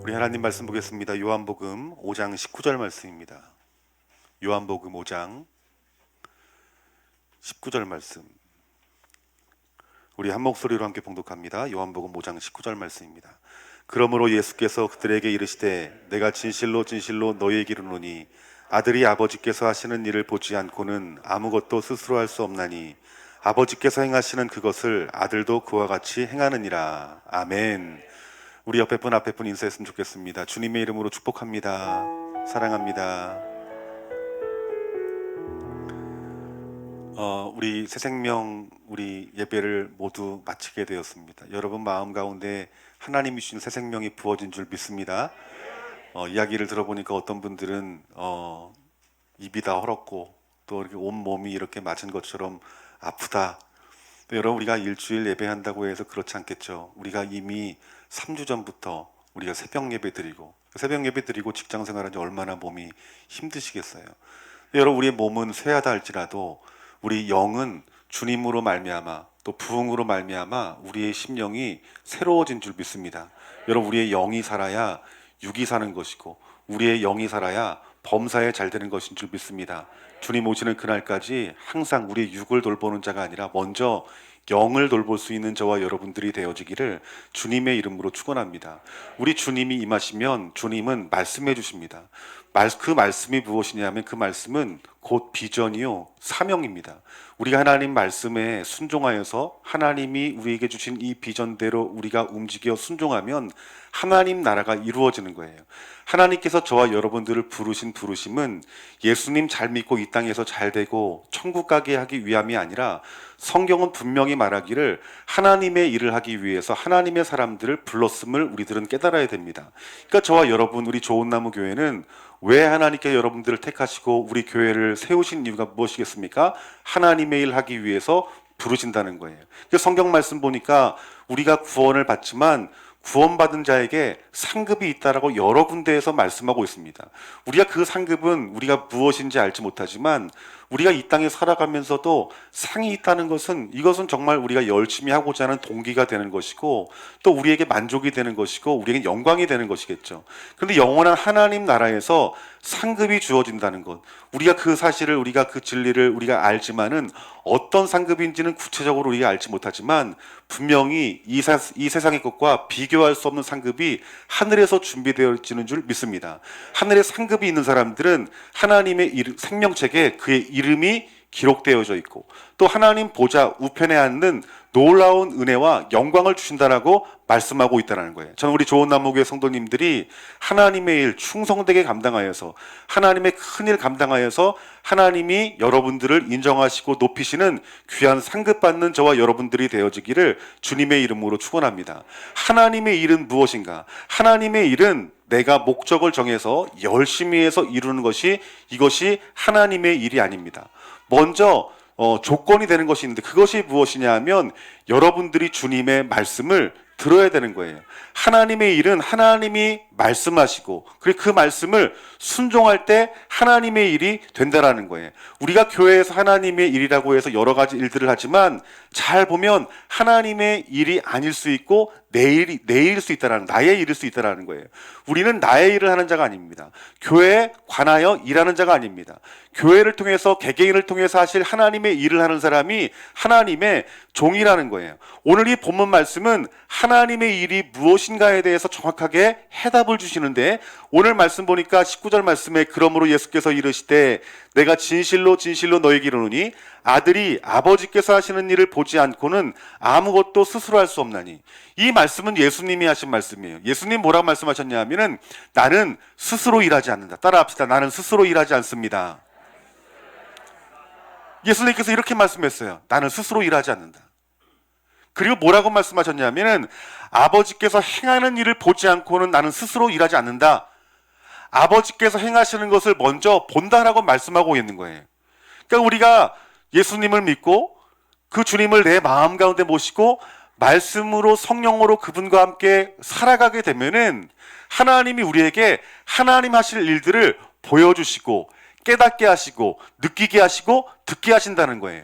우리 하나님 말씀 보겠습니다. 요한복음 5장 19절 말씀입니다. 요한복음 5장 19절 말씀. 우리 한 목소리로 함께 봉독합니다. 요한복음 5장 19절 말씀입니다. 그러므로 예수께서 그들에게 이르시되 내가 진실로 진실로 너희에게 이르노니 아들이 아버지께서 하시는 일을 보지 않고는 아무것도 스스로 할 수 없나니 아버지께서 행하시는 그것을 아들도 그와 같이 행하느니라. 아멘. 우리 옆에 분 앞에 분 인사했으면 좋겠습니다. 주님의 이름으로 축복합니다. 사랑합니다. 우리 새생명 우리 예배를 모두 마치게 되었습니다. 여러분 마음 가운데 하나님이 주신 새생명이 부어진 줄 믿습니다. 이야기를 들어보니까 어떤 분들은 입이 다 헐었고 또 이렇게 온 몸이 이렇게 맞은 것처럼 아프다. 여러분 우리가 일주일 예배한다고 해서 그렇지 않겠죠. 우리가 이미 3주 전부터 우리가 새벽 예배 드리고 직장 생활하니 얼마나 몸이 힘드시겠어요. 여러분 우리의 몸은 쇠하다 할지라도 우리 영은 주님으로 말미암아 또 부흥으로 말미암아 우리의 심령이 새로워진 줄 믿습니다. 여러분 우리의 영이 살아야 육이 사는 것이고 우리의 영이 살아야 범사에 잘 되는 것인 줄 믿습니다. 주님 오시는 그날까지 항상 우리의 육을 돌보는 자가 아니라 먼저 영을 돌볼 수 있는 저와 여러분들이 되어지기를 주님의 이름으로 축원합니다. 우리 주님이 임하시면 주님은 말씀해 주십니다. 그 말씀이 무엇이냐면 그 말씀은 곧 비전이요 사명입니다. 우리가 하나님 말씀에 순종하여서 하나님이 우리에게 주신 이 비전대로 우리가 움직여 순종하면 하나님 나라가 이루어지는 거예요. 하나님께서 저와 여러분들을 부르신 부르심은 예수님 잘 믿고 이 땅에서 잘 되고 천국 가게 하기 위함이 아니라 성경은 분명히 말하기를 하나님의 일을 하기 위해서 하나님의 사람들을 불렀음을 우리들은 깨달아야 됩니다. 그러니까 저와 여러분 우리 좋은나무 교회는 왜 하나님께 여러분들을 택하시고 우리 교회를 세우신 이유가 무엇이겠습니까? 하나님의 일 하기 위해서 부르신다는 거예요. 성경 말씀 보니까 우리가 구원을 받지만 구원받은 자에게 상급이 있다라고 여러 군데에서 말씀하고 있습니다. 우리가 그 상급은 우리가 무엇인지 알지 못하지만 우리가 이 땅에 살아가면서도 상이 있다는 것은 이것은 정말 우리가 열심히 하고자 하는 동기가 되는 것이고 또 우리에게 만족이 되는 것이고 우리에게 영광이 되는 것이겠죠. 그런데 영원한 하나님 나라에서 상급이 주어진다는 것, 우리가 그 사실을 우리가 그 진리를 우리가 알지만은 어떤 상급인지는 구체적으로 우리가 알지 못하지만 분명히 이 세상의 것과 비교할 수 없는 상급이 하늘에서 준비되어지는 줄 믿습니다. 하늘에 상급이 있는 사람들은 하나님의 생명책에 그의 이름이 기록되어져 있고 또 하나님 보좌 우편에 앉는 놀라운 은혜와 영광을 주신다라고 말씀하고 있다는 거예요. 저는 우리 좋은나무교회 성도님들이 하나님의 일 충성되게 감당하여서 하나님의 큰일 감당하여서 하나님이 여러분들을 인정하시고 높이시는 귀한 상급받는 저와 여러분들이 되어지기를 주님의 이름으로 축원합니다. 하나님의 일은 무엇인가? 하나님의 일은 내가 목적을 정해서 열심히 해서 이루는 것이 이것이 하나님의 일이 아닙니다. 먼저 조건이 되는 것이 있는데 그것이 무엇이냐 하면 여러분들이 주님의 말씀을 들어야 되는 거예요. 하나님의 일은 하나님이 말씀하시고 그리고 그 말씀을 순종할 때 하나님의 일이 된다라는 거예요. 우리가 교회에서 하나님의 일이라고 해서 여러 가지 일들을 하지만 잘 보면 하나님의 일이 아닐 수 있고 내 일일 수 있다라는, 나의 일일 수 있다라는 거예요. 우리는 나의 일을 하는 자가 아닙니다. 교회에 관하여 일하는 자가 아닙니다. 교회를 통해서 개개인을 통해서 하실 하나님의 일을 하는 사람이 하나님의 종이라는 거예요. 오늘 이 본문 말씀은 하나님의 일이 무엇인가에 대해서 정확하게 해답을 주시는데 오늘 말씀 보니까 19절 말씀에 그러므로 예수께서 이르시되 내가 진실로 진실로 너에게 이르노니 아들이 아버지께서 하시는 일을 보지 않고는 아무것도 스스로 할 수 없나니. 이 말씀은 예수님이 하신 말씀이에요. 예수님 뭐라고 말씀하셨냐 하면은 나는 스스로 일하지 않는다. 따라합시다. 나는 스스로 일하지 않습니다. 예수님께서 이렇게 말씀했어요. 나는 스스로 일하지 않는다. 그리고 뭐라고 말씀하셨냐면은 아버지께서 행하는 일을 보지 않고는 나는 스스로 일하지 않는다. 아버지께서 행하시는 것을 먼저 본다라고 말씀하고 있는 거예요. 그러니까 우리가 예수님을 믿고 그 주님을 내 마음 가운데 모시고 말씀으로 성령으로 그분과 함께 살아가게 되면은 하나님이 우리에게 하나님 하실 일들을 보여주시고 깨닫게 하시고 느끼게 하시고 듣게 하신다는 거예요.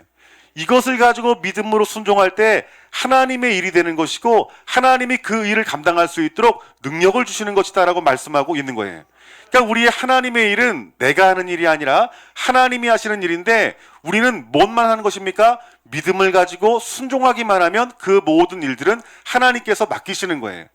이것을 가지고 믿음으로 순종할 때 하나님의 일이 되는 것이고 하나님이 그 일을 감당할 수 있도록 능력을 주시는 것이다 라고 말씀하고 있는 거예요. 그러니까 우리의 하나님의 일은 내가 하는 일이 아니라 하나님이 하시는 일인데 우리는 뭔만 하는 것입니까? 믿음을 가지고 순종하기만 하면 그 모든 일들은 하나님께서 맡기시는 거예요.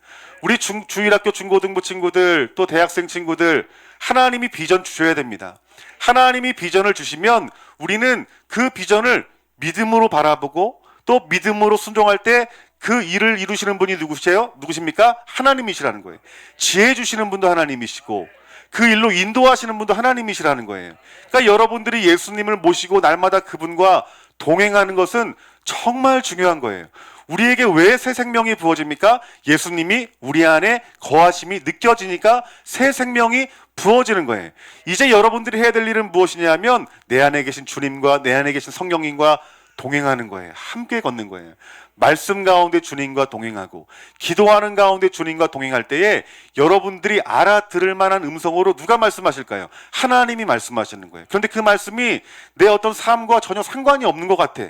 우리 주일학교 중고등부 친구들 또 대학생 친구들 하나님이 비전 주셔야 됩니다. 하나님이 비전을 주시면 우리는 그 비전을 믿음으로 바라보고 또 믿음으로 순종할 때 그 일을 이루시는 분이 누구십니까? 하나님이시라는 거예요. 지혜 주시는 분도 하나님이시고 그 일로 인도하시는 분도 하나님이시라는 거예요. 그러니까 여러분들이 예수님을 모시고 날마다 그분과 동행하는 것은 정말 중요한 거예요. 우리에게 왜 새 생명이 부어집니까? 예수님이 우리 안에 거하심이 느껴지니까 새 생명이 부어지는 거예요. 이제 여러분들이 해야 될 일은 무엇이냐면 내 안에 계신 주님과 내 안에 계신 성령님과 동행하는 거예요. 함께 걷는 거예요. 말씀 가운데 주님과 동행하고 기도하는 가운데 주님과 동행할 때에 여러분들이 알아들을 만한 음성으로 누가 말씀하실까요? 하나님이 말씀하시는 거예요. 그런데 그 말씀이 내 어떤 삶과 전혀 상관이 없는 것 같아.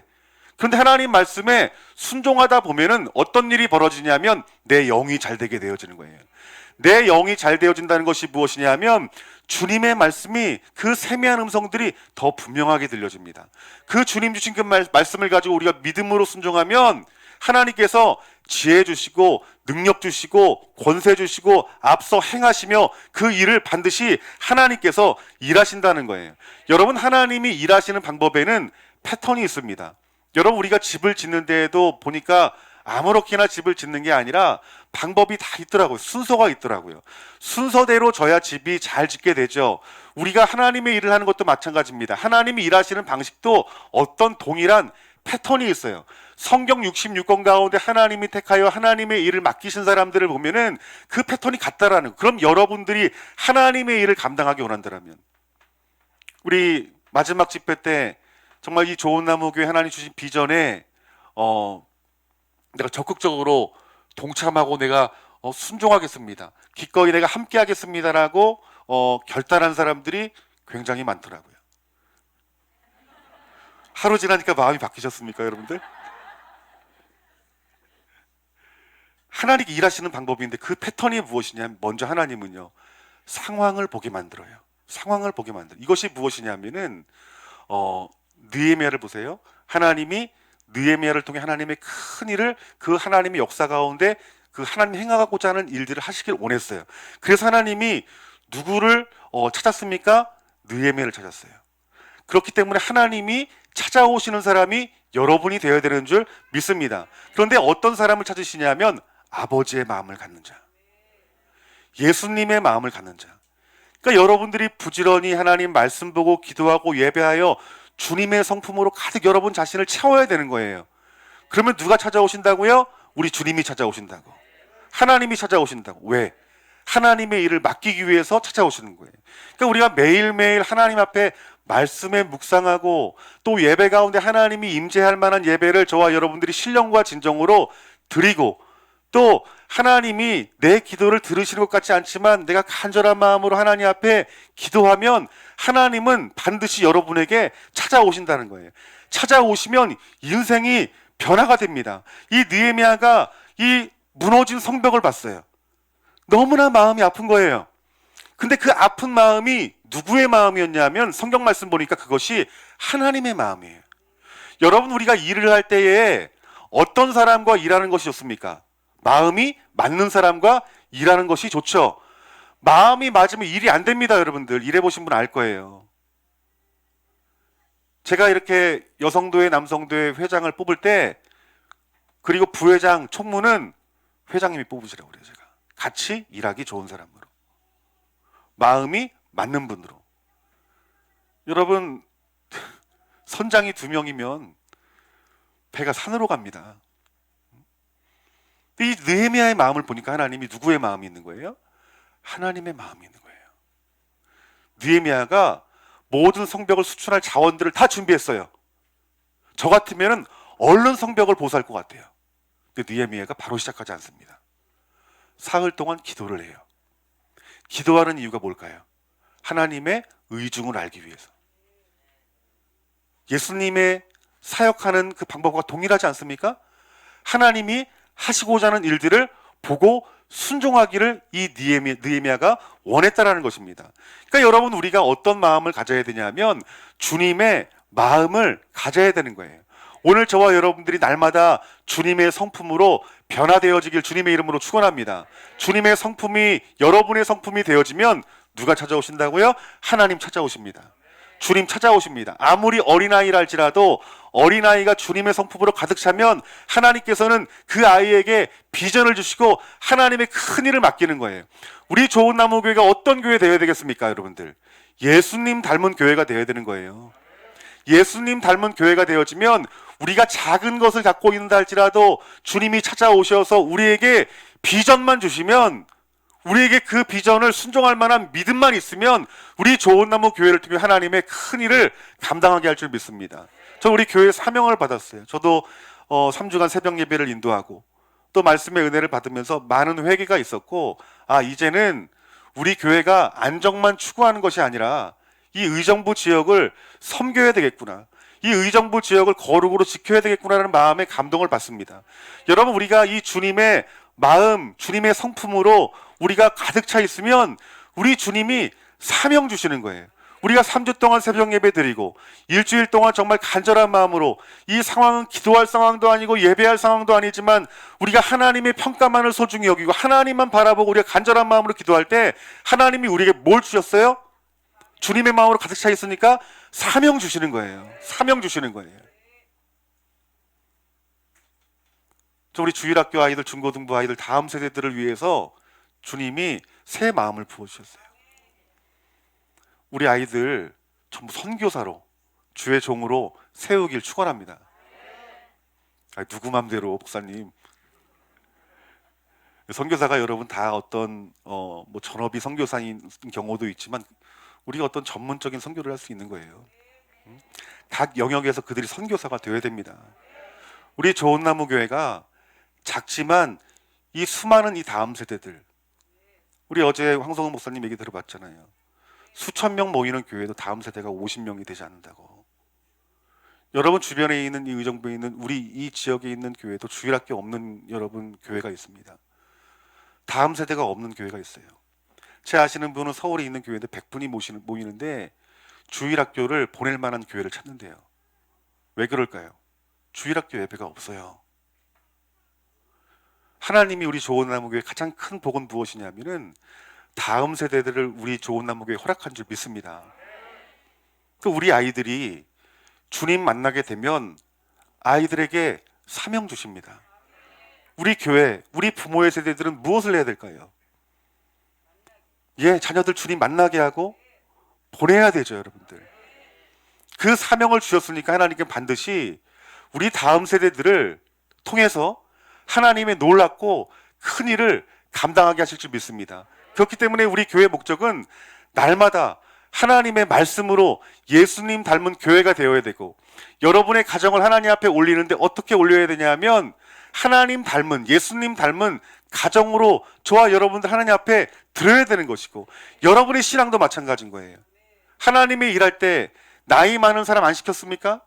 그런데 하나님 말씀에 순종하다 보면은 어떤 일이 벌어지냐면 내 영이 잘 되게 되어지는 거예요. 내 영이 잘 되어진다는 것이 무엇이냐면 주님의 말씀이 그 세미한 음성들이 더 분명하게 들려집니다. 그 주님 주신 그 말씀을 가지고 우리가 믿음으로 순종하면 하나님께서 지혜 주시고 능력 주시고 권세 주시고 앞서 행하시며 그 일을 반드시 하나님께서 일하신다는 거예요. 여러분, 하나님이 일하시는 방법에는 패턴이 있습니다. 여러분, 우리가 집을 짓는 데에도 보니까 아무렇게나 집을 짓는 게 아니라 방법이 다 있더라고요. 순서가 있더라고요. 순서대로 져야 집이 잘 짓게 되죠. 우리가 하나님의 일을 하는 것도 마찬가지입니다. 하나님이 일하시는 방식도 어떤 동일한 패턴이 있어요. 성경 66권 가운데 하나님이 택하여 하나님의 일을 맡기신 사람들을 보면은 그 패턴이 같다라는 거예요. 그럼 여러분들이 하나님의 일을 감당하기 원한다면 우리 마지막 집회 때 정말 이 좋은 나무 교회 하나님 주신 비전에 내가 적극적으로 동참하고 내가 순종하겠습니다. 기꺼이 내가 함께 하겠습니다라고 결단한 사람들이 굉장히 많더라고요. 하루 지나니까 마음이 바뀌셨습니까, 여러분들? 하나님이 일하시는 방법인데 그 패턴이 무엇이냐면 먼저 하나님은요, 상황을 보게 만들어요. 상황을 보게 만들어요. 이것이 무엇이냐면은 느헤미야를 보세요. 하나님이 느헤미야를 통해 하나님의 큰 일을 그 하나님의 역사 가운데 그 하나님이 행하고자 하는 일들을 하시길 원했어요. 그래서 하나님이 누구를 찾았습니까? 느헤미야를 찾았어요. 그렇기 때문에 하나님이 찾아오시는 사람이 여러분이 되어야 되는 줄 믿습니다. 그런데 어떤 사람을 찾으시냐면 아버지의 마음을 갖는 자, 예수님의 마음을 갖는 자. 그러니까 여러분들이 부지런히 하나님 말씀 보고 기도하고 예배하여 주님의 성품으로 가득 여러분 자신을 채워야 되는 거예요. 그러면 누가 찾아오신다고요? 우리 주님이 찾아오신다고. 하나님이 찾아오신다고. 왜? 하나님의 일을 맡기기 위해서 찾아오시는 거예요. 그러니까 우리가 매일매일 하나님 앞에 말씀에 묵상하고 또 예배 가운데 하나님이 임재할 만한 예배를 저와 여러분들이 신령과 진정으로 드리고 또 하나님이 내 기도를 들으시는 것 같지 않지만 내가 간절한 마음으로 하나님 앞에 기도하면 하나님은 반드시 여러분에게 찾아오신다는 거예요. 찾아오시면 인생이 변화가 됩니다. 이 느헤미야가 이 무너진 성벽을 봤어요. 너무나 마음이 아픈 거예요. 근데 그 아픈 마음이 누구의 마음이었냐면 성경 말씀 보니까 그것이 하나님의 마음이에요. 여러분, 우리가 일을 할 때에 어떤 사람과 일하는 것이 좋습니까? 마음이 맞는 사람과 일하는 것이 좋죠. 마음이 맞으면 일이 안 됩니다. 여러분들 일해보신 분 알 거예요. 제가 이렇게 여성도회 남성도회 회장을 뽑을 때 그리고 부회장 총무는 회장님이 뽑으시라고 그래요. 제가 같이 일하기 좋은 사람으로, 마음이 맞는 분으로. 여러분, 선장이 2명이면 배가 산으로 갑니다. 이 느헤미야의 마음을 보니까 하나님이 누구의 마음이 있는 거예요? 하나님의 마음이 있는 거예요. 느헤미야가 모든 성벽을 수출할 자원들을 다 준비했어요. 저 같으면 얼른 성벽을 보수할 것 같아요. 근데 느헤미야가 바로 시작하지 않습니다. 사흘 동안 기도를 해요. 기도하는 이유가 뭘까요? 하나님의 의중을 알기 위해서. 예수님의 사역하는 그 방법과 동일하지 않습니까? 하나님이 하시고자 하는 일들을 보고 순종하기를 이 느헤미야가 원했다라는 것입니다. 그러니까 여러분, 우리가 어떤 마음을 가져야 되냐면 주님의 마음을 가져야 되는 거예요. 오늘 저와 여러분들이 날마다 주님의 성품으로 변화되어지길 주님의 이름으로 축원합니다. 주님의 성품이 여러분의 성품이 되어지면 누가 찾아오신다고요? 하나님 찾아오십니다. 주님 찾아오십니다. 아무리 어린아이랄지라도 어린아이가 주님의 성품으로 가득 차면 하나님께서는 그 아이에게 비전을 주시고 하나님의 큰 일을 맡기는 거예요. 우리 좋은 나무 교회가 어떤 교회 되어야 되겠습니까, 여러분들? 예수님 닮은 교회가 되어야 되는 거예요. 예수님 닮은 교회가 되어지면 우리가 작은 것을 갖고 있는다 할지라도 주님이 찾아오셔서 우리에게 비전만 주시면, 우리에게 그 비전을 순종할 만한 믿음만 있으면 우리 좋은 나무 교회를 통해 하나님의 큰 일을 감당하게 할 줄 믿습니다. 저는 우리 교회에 사명을 받았어요. 저도 3주간 새벽 예배를 인도하고 또 말씀의 은혜를 받으면서 많은 회개가 있었고, 이제는 우리 교회가 안정만 추구하는 것이 아니라 이 의정부 지역을 섬겨야 되겠구나, 이 의정부 지역을 거룩으로 지켜야 되겠구나라는 마음에 감동을 받습니다. 여러분, 우리가 이 주님의 마음, 주님의 성품으로 우리가 가득 차 있으면 우리 주님이 사명 주시는 거예요. 우리가 3주 동안 새벽 예배 드리고 일주일 동안 정말 간절한 마음으로, 이 상황은 기도할 상황도 아니고 예배할 상황도 아니지만 우리가 하나님의 평가만을 소중히 여기고 하나님만 바라보고 우리가 간절한 마음으로 기도할 때 하나님이 우리에게 뭘 주셨어요? 주님의 마음으로 가득 차 있으니까 사명 주시는 거예요. 사명 주시는 거예요. 우리 주일학교 아이들, 중고등부 아이들, 다음 세대들을 위해서 주님이 새 마음을 부어주셨어요. 우리 아이들 전부 선교사로, 주의 종으로 세우길 축원합니다. 누구 맘대로, 목사님. 선교사가 여러분 다 어떤 전업이 선교사인 경우도 있지만 우리가 어떤 전문적인 선교를 할 수 있는 거예요. 각 영역에서 그들이 선교사가 되어야 됩니다. 우리 좋은 나무 교회가 작지만 이 수많은 이 다음 세대들, 우리 어제 황성훈 목사님 얘기 들어봤잖아요. 수천 명 모이는 교회도 다음 세대가 50명이 되지 않는다고. 여러분 주변에 있는 이 의정부에 있는 우리 이 지역에 있는 교회도 주일학교 없는 여러분 교회가 있습니다. 다음 세대가 없는 교회가 있어요. 제 아시는 분은 서울에 있는 교회인데 100분이 모이는데 주일학교를 보낼 만한 교회를 찾는데요. 왜 그럴까요? 주일학교 예배가 없어요. 하나님이 우리 좋은 나무교회 가장 큰 복은 무엇이냐면은 다음 세대들을 우리 좋은 나무교회에 허락한 줄 믿습니다. 우리 아이들이 주님 만나게 되면 아이들에게 사명 주십니다. 우리 교회, 우리 부모의 세대들은 무엇을 해야 될까요? 자녀들 주님 만나게 하고 보내야 되죠, 여러분들. 그 사명을 주셨으니까 하나님께 반드시 우리 다음 세대들을 통해서 하나님의 놀랍고 큰 일을 감당하게 하실 줄 믿습니다. 그렇기 때문에 우리 교회 목적은 날마다 하나님의 말씀으로 예수님 닮은 교회가 되어야 되고, 여러분의 가정을 하나님 앞에 올리는데 어떻게 올려야 되냐 하면 하나님 닮은, 예수님 닮은 가정으로 저와 여러분들 하나님 앞에 드려야 되는 것이고, 여러분의 신앙도 마찬가지인 거예요. 하나님의 일할 때 나이 많은 사람 안 시켰습니까?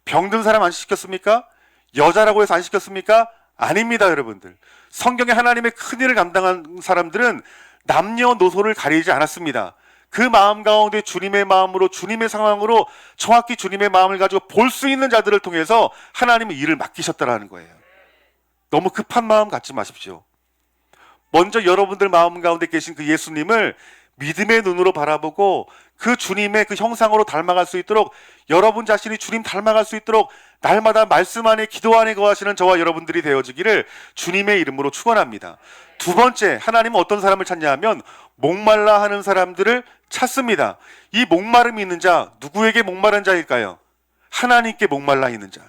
병든 사람 안 시켰습니까? 여자라고 해서 안 시켰습니까? 아닙니다, 여러분들. 성경에 하나님의 큰 일을 감당한 사람들은 남녀노소를 가리지 않았습니다. 그 마음 가운데 주님의 마음으로, 주님의 상황으로 정확히 주님의 마음을 가지고 볼 수 있는 자들을 통해서 하나님의 일을 맡기셨다라는 거예요. 너무 급한 마음 갖지 마십시오. 먼저 여러분들 마음 가운데 계신 그 예수님을 믿음의 눈으로 바라보고 그 주님의 그 형상으로 닮아갈 수 있도록, 여러분 자신이 주님 닮아갈 수 있도록 날마다 말씀 안에, 기도 안에 거하시는 저와 여러분들이 되어지기를 주님의 이름으로 축원합니다. 두 번째, 하나님은 어떤 사람을 찾냐 하면 목말라 하는 사람들을 찾습니다. 이 목마름이 있는 자, 누구에게 목마른 자일까요? 하나님께 목말라 있는 자,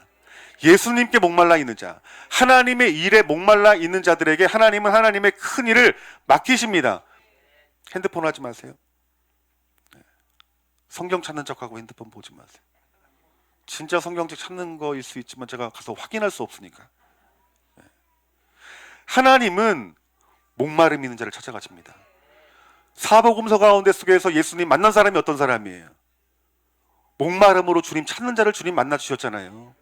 예수님께 목말라 있는 자, 하나님의 일에 목말라 있는 자들에게 하나님은 하나님의 큰 일을 맡기십니다. 핸드폰 하지 마세요. 성경 찾는 척하고 핸드폰 보지 마세요. 진짜 성경책 찾는 거일 수 있지만 제가 가서 확인할 수 없으니까. 하나님은 목마름 있는 자를 찾아가십니다. 사복음서 가운데 속에서 예수님 만난 사람이 어떤 사람이에요? 목마름으로 주님 찾는 자를 주님 만나 주셨잖아요.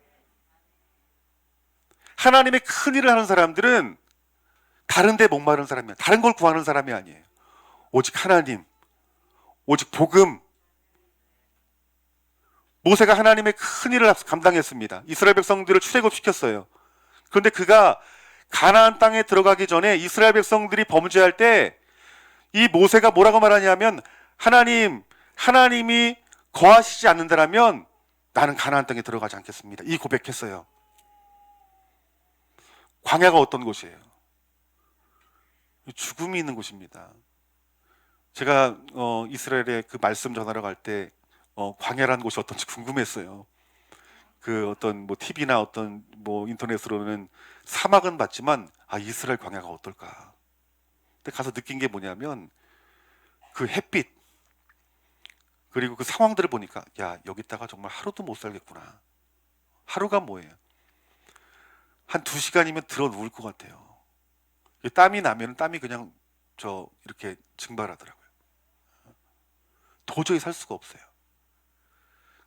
하나님의 큰 일을 하는 사람들은 다른 데 목마른 사람이야. 다른 걸 구하는 사람이 아니에요. 오직 하나님, 오직 복음. 모세가 하나님의 큰 일을 감당했습니다. 이스라엘 백성들을 출애굽시켰어요. 그런데 그가 가나안 땅에 들어가기 전에 이스라엘 백성들이 범죄할 때 이 모세가 뭐라고 말하냐면, 하나님이 거하시지 않는다라면 나는 가나안 땅에 들어가지 않겠습니다. 이 고백했어요. 광야가 어떤 곳이에요? 죽음이 있는 곳입니다. 제가 이스라엘에 그 말씀 전하러 갈 때 광야라는 곳이 어떤지 궁금했어요. 그 어떤 뭐 TV나 어떤 뭐 인터넷으로는 사막은 봤지만 이스라엘 광야가 어떨까? 근데 가서 느낀 게 뭐냐면 그 햇빛 그리고 그 상황들을 보니까 여기 있다가 정말 하루도 못 살겠구나. 하루가 뭐예요? 한 2시간이면 들어 누울 것 같아요. 땀이 나면 땀이 그냥 이렇게 증발하더라고요. 도저히 살 수가 없어요.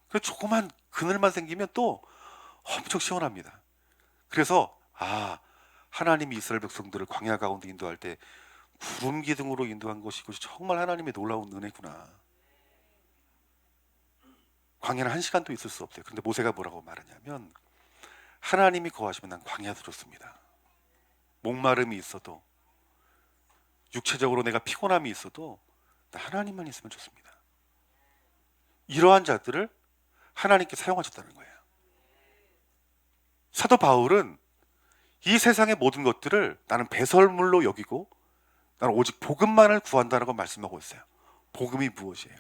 그래서 조그만 그늘만 생기면 또 엄청 시원합니다. 그래서 하나님이 이스라엘 백성들을 광야 가운데 인도할 때 구름 기둥으로 인도한 것이 정말 하나님의 놀라운 은혜구나. 광야는 1시간도 있을 수 없어요. 그런데 모세가 뭐라고 말하냐면, 하나님이 거하시면 난 광야도 좋습니다. 목마름이 있어도, 육체적으로 내가 피곤함이 있어도 하나님만 있으면 좋습니다. 이러한 자들을 하나님께 사용하셨다는 거예요. 사도 바울은 이 세상의 모든 것들을 나는 배설물로 여기고 나는 오직 복음만을 구한다라고 말씀하고 있어요. 복음이 무엇이에요?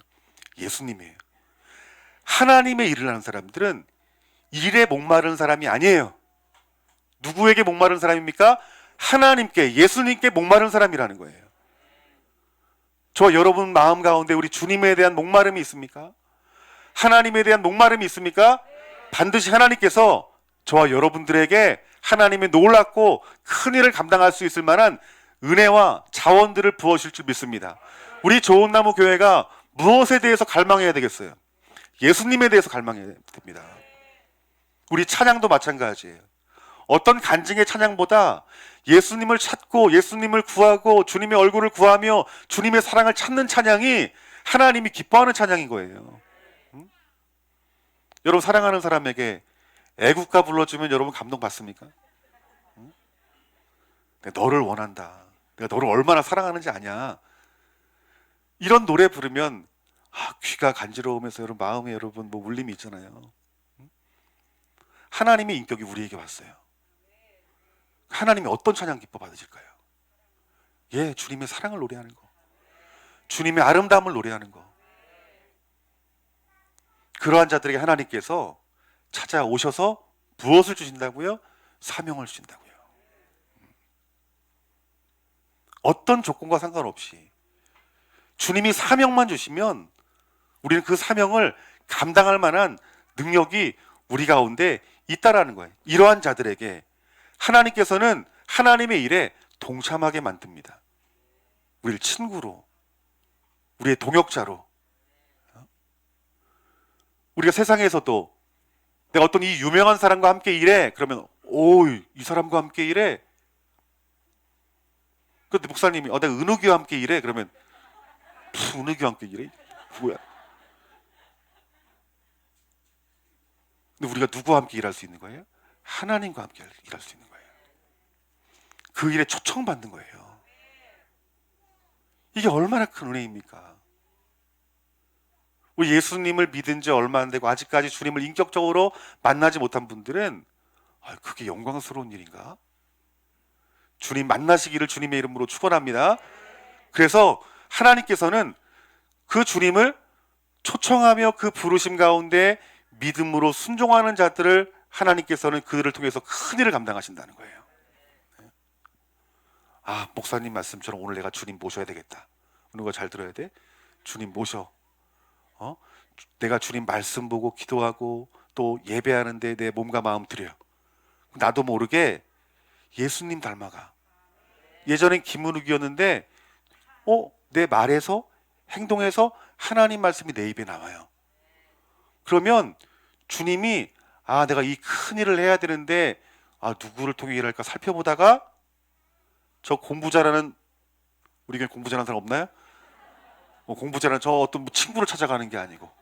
예수님이에요. 하나님의 일을 하는 사람들은 일에 목마른 사람이 아니에요. 누구에게 목마른 사람입니까? 하나님께, 예수님께 목마른 사람이라는 거예요. 저와 여러분 마음 가운데 우리 주님에 대한 목마름이 있습니까? 하나님에 대한 목마름이 있습니까? 반드시 하나님께서 저와 여러분들에게 하나님의 놀랍고 큰 일을 감당할 수 있을 만한 은혜와 자원들을 부어주실 줄 믿습니다. 우리 좋은나무 교회가 무엇에 대해서 갈망해야 되겠어요? 예수님에 대해서 갈망해야 됩니다. 우리 찬양도 마찬가지예요. 어떤 간증의 찬양보다 예수님을 찾고 예수님을 구하고 주님의 얼굴을 구하며 주님의 사랑을 찾는 찬양이 하나님이 기뻐하는 찬양인 거예요. 여러분, 사랑하는 사람에게 애국가 불러주면 여러분 감동받습니까? 내가 너를 원한다. 내가 너를 얼마나 사랑하는지 아냐. 이런 노래 부르면 귀가 간지러우면서 여러분 마음에 여러분 울림이 있잖아요. 하나님의 인격이 우리에게 왔어요. 하나님이 어떤 찬양 기뻐 받으실까요? 주님의 사랑을 노래하는 거, 주님의 아름다움을 노래하는 거. 그러한 자들에게 하나님께서 찾아오셔서 무엇을 주신다고요? 사명을 주신다고요. 어떤 조건과 상관없이 주님이 사명만 주시면 우리는 그 사명을 감당할 만한 능력이 우리 가운데 있다라는 거예요. 이러한 자들에게 하나님께서는 하나님의 일에 동참하게 만듭니다. 우리를 친구로, 우리의 동역자로. 우리가 세상에서도 내가 어떤 이 유명한 사람과 함께 일해, 그러면 이 사람과 함께 일해. 그런데 목사님이 내가 은우기와 함께 일해, 그러면 은우기와 함께 일해? 뭐야? 근데 우리가 누구와 함께 일할 수 있는 거예요? 하나님과 함께 일할 수 있는 거예요. 그 일에 초청받는 거예요. 이게 얼마나 큰 은혜입니까? 우리 예수님을 믿은 지 얼마 안 되고 아직까지 주님을 인격적으로 만나지 못한 분들은 그게 영광스러운 일인가? 주님 만나시기를 주님의 이름으로 축원합니다. 그래서 하나님께서는 그 주님을 초청하며 그 부르심 가운데 믿음으로 순종하는 자들을 하나님께서는 그들을 통해서 큰 일을 감당하신다는 거예요. 목사님 말씀처럼 오늘 내가 주님 모셔야 되겠다. 오늘 거 잘 들어야 돼. 주님 모셔. 내가 주님 말씀 보고 기도하고 또 예배하는데 내 몸과 마음 드려. 나도 모르게 예수님 닮아가. 예전엔 김은욱이었는데 내 말에서 행동에서 하나님 말씀이 내 입에 나와요. 그러면 주님이 내가 이 큰 일을 해야 되는데 아, 누구를 통해 일할까 살펴보다가 저 공부 잘하는, 우리 교회 공부 잘하는 사람 없나요? 공부 잘하는 저 어떤 친구를 찾아가는 게 아니고,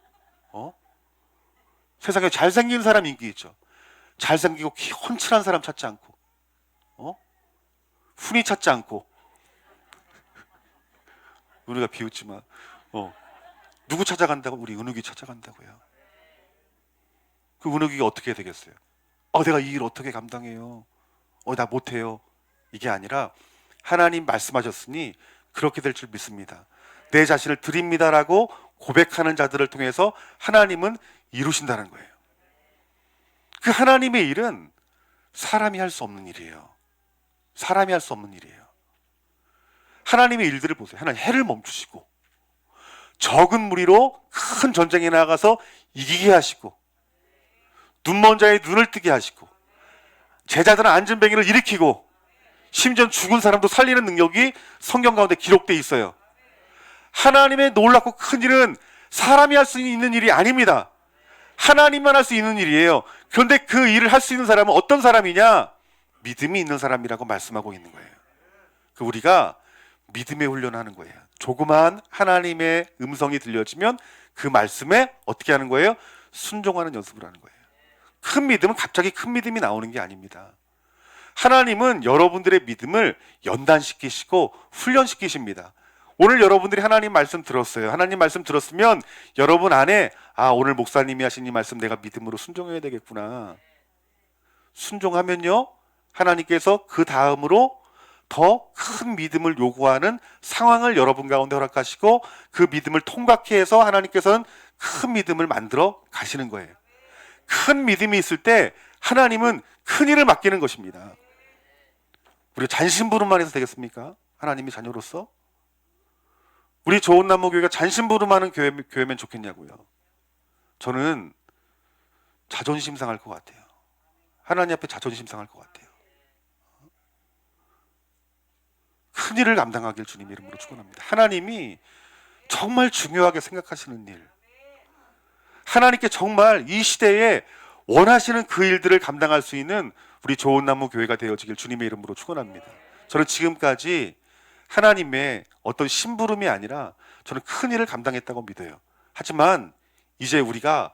세상에 잘생긴 사람 인기 있죠. 잘생기고 키 훤칠한 사람 찾지 않고, 훈이 찾지 않고, 은우가 비웃지만, 누구 찾아간다고? 우리 은우기 찾아간다고요. 그 은우기가 어떻게 되겠어요? 내가 이 일 어떻게 감당해요? 나 못해요. 이게 아니라 하나님 말씀하셨으니 그렇게 될 줄 믿습니다. 내 자신을 드립니다라고 고백하는 자들을 통해서 하나님은 이루신다는 거예요. 그 하나님의 일은 사람이 할 수 없는 일이에요. 사람이 할 수 없는 일이에요. 하나님의 일들을 보세요. 하나님 해를 멈추시고 적은 무리로 큰 전쟁에 나가서 이기게 하시고 눈먼 자의 눈을 뜨게 하시고 제자들은 안전뱅이를 일으키고 심지어 죽은 사람도 살리는 능력이 성경 가운데 기록되어 있어요. 하나님의 놀랍고 큰 일은 사람이 할 수 있는 일이 아닙니다. 하나님만 할 수 있는 일이에요. 그런데 그 일을 할 수 있는 사람은 어떤 사람이냐? 믿음이 있는 사람이라고 말씀하고 있는 거예요. 우리가 믿음의 훈련을 하는 거예요. 조그마한 하나님의 음성이 들려지면 그 말씀에 어떻게 하는 거예요? 순종하는 연습을 하는 거예요. 큰 믿음은 갑자기 큰 믿음이 나오는 게 아닙니다. 하나님은 여러분들의 믿음을 연단시키시고 훈련시키십니다. 오늘 여러분들이 하나님 말씀 들었어요. 하나님 말씀 들었으면 여러분 안에 오늘 목사님이 하신 이 말씀 내가 믿음으로 순종해야 되겠구나. 순종하면요 하나님께서 그 다음으로 더 큰 믿음을 요구하는 상황을 여러분 가운데 허락하시고 그 믿음을 통과케 해서 하나님께서는 큰 믿음을 만들어 가시는 거예요. 큰 믿음이 있을 때 하나님은 큰 일을 맡기는 것입니다. 우리가 잔심부름만 해서 되겠습니까? 하나님이 자녀로서 우리 좋은 나무 교회가 잔심부름하는 교회면 좋겠냐고요. 저는 자존심 상할 것 같아요. 하나님 앞에 자존심 상할 것 같아요. 큰 일을 감당하길 주님 이름으로 축원합니다. 하나님이 정말 중요하게 생각하시는 일, 하나님께 정말 이 시대에 원하시는 그 일들을 감당할 수 있는 우리 좋은 나무 교회가 되어지길 주님의 이름으로 축원합니다. 저는 지금까지 하나님의 어떤 심부름이 아니라 저는 큰 일을 감당했다고 믿어요. 하지만 이제 우리가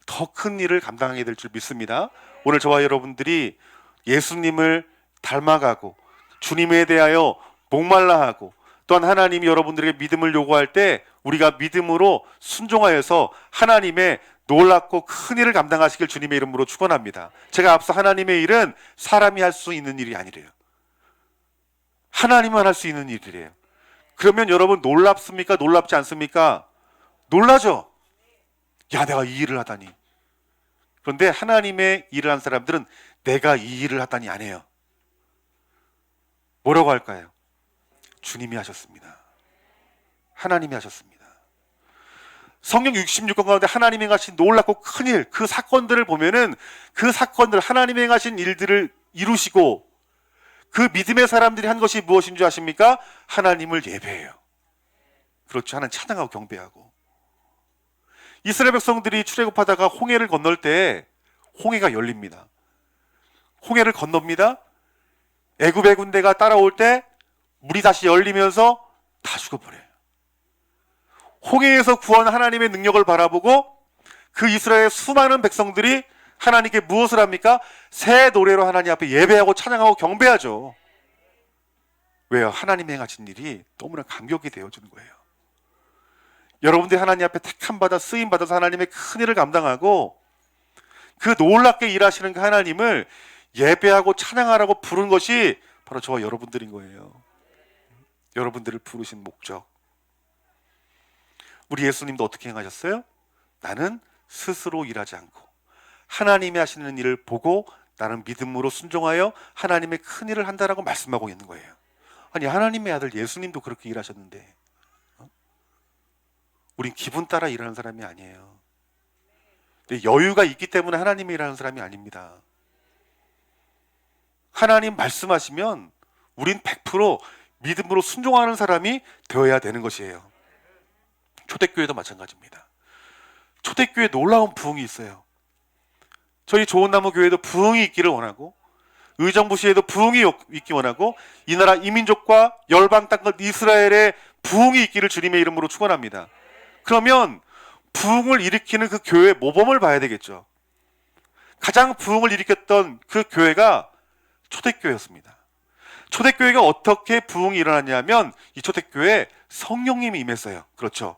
더 큰 일을 감당하게 될 줄 믿습니다. 오늘 저와 여러분들이 예수님을 닮아가고 주님에 대하여 목말라 하고 또한 하나님이 여러분들에게 믿음을 요구할 때 우리가 믿음으로 순종하여서 하나님의 놀랍고 큰 일을 감당하시길 주님의 이름으로 축원합니다. 제가 앞서 하나님의 일은 사람이 할 수 있는 일이 아니래요. 하나님만 할 수 있는 일이래요. 그러면 여러분 놀랍습니까? 놀랍지 않습니까? 놀라죠? 야, 내가 이 일을 하다니. 그런데 하나님의 일을 한 사람들은 내가 이 일을 하다니 안 해요. 뭐라고 할까요? 주님이 하셨습니다. 하나님이 하셨습니다. 성경 66권 가운데 하나님이 행하신 놀랍고 큰 일, 그 사건들을 보면은 그 사건들, 하나님이 행하신 일들을 이루시고 그 믿음의 사람들이 한 것이 무엇인 줄 아십니까? 하나님을 예배해요. 그렇죠. 하나님 찬양하고 경배하고. 이스라엘 백성들이 출애굽하다가 홍해를 건널 때 홍해가 열립니다. 홍해를 건넙니다. 애굽의 군대가 따라올 때 물이 다시 열리면서 다 죽어버려요. 홍해에서 구원 하나님의 능력을 바라보고 그 이스라엘 수많은 백성들이 하나님께 무엇을 합니까? 새 노래로 하나님 앞에 예배하고 찬양하고 경배하죠. 왜요? 하나님이 행하신 일이 너무나 감격이 되어지는 거예요. 여러분들이 하나님 앞에 택함받아 쓰임받아서 하나님의 큰 일을 감당하고 그 놀랍게 일하시는 그 하나님을 예배하고 찬양하라고 부른 것이 바로 저와 여러분들인 거예요. 여러분들을 부르신 목적. 우리 예수님도 어떻게 행하셨어요? 나는 스스로 일하지 않고 하나님이 하시는 일을 보고 나는 믿음으로 순종하여 하나님의 큰 일을 한다라고 말씀하고 있는 거예요. 아니 하나님의 아들 예수님도 그렇게 일하셨는데 우린 기분 따라 일하는 사람이 아니에요. 근데 여유가 있기 때문에 하나님이 일하는 사람이 아닙니다. 하나님 말씀하시면 우린 100% 믿음으로 순종하는 사람이 되어야 되는 것이에요. 초대교회도 마찬가지입니다. 초대교회에 놀라운 부흥이 있어요. 저희 좋은 나무 교회도 부흥이 있기를 원하고 의정부 시에도 부흥이 있기 원하고 이 나라 이민족과 열방 땅끝 이스라엘의 부흥이 있기를 주님의 이름으로 축원합니다. 그러면 부흥을 일으키는 그 교회의 모범을 봐야 되겠죠. 가장 부흥을 일으켰던 그 교회가 초대교회였습니다. 초대교회가 어떻게 부흥이 일어났냐면 이 초대교회에 성령님이 임했어요. 그렇죠.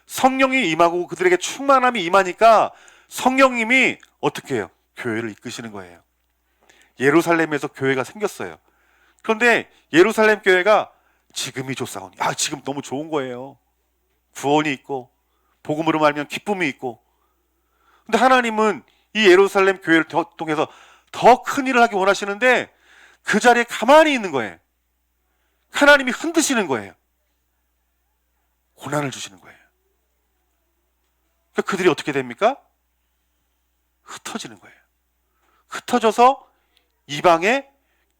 성령이 임하고 그들에게 충만함이 임하니까 성령님이 어떻게 해요? 교회를 이끄시는 거예요. 예루살렘에서 교회가 생겼어요. 그런데 예루살렘 교회가 지금이 좋사오니, 지금 너무 좋은 거예요. 구원이 있고 복음으로 말하면 기쁨이 있고. 근데 하나님은 이 예루살렘 교회를 통해서 더 큰 일을 하기 원하시는데 그 자리에 가만히 있는 거예요. 하나님이 흔드시는 거예요. 고난을 주시는 거예요. 그러니까 그들이 어떻게 됩니까? 흩어지는 거예요. 흩어져서 이방에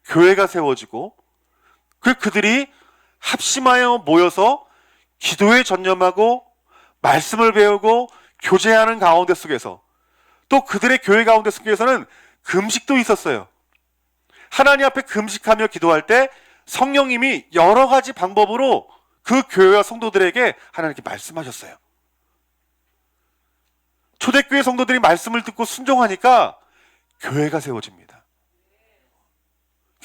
교회가 세워지고 그들이 합심하여 모여서 기도에 전념하고 말씀을 배우고 교제하는 가운데 속에서 또 그들의 교회 가운데 속에서는 금식도 있었어요. 하나님 앞에 금식하며 기도할 때 성령님이 여러 가지 방법으로 그 교회와 성도들에게 하나님께 말씀하셨어요. 초대교회 성도들이 말씀을 듣고 순종하니까 교회가 세워집니다.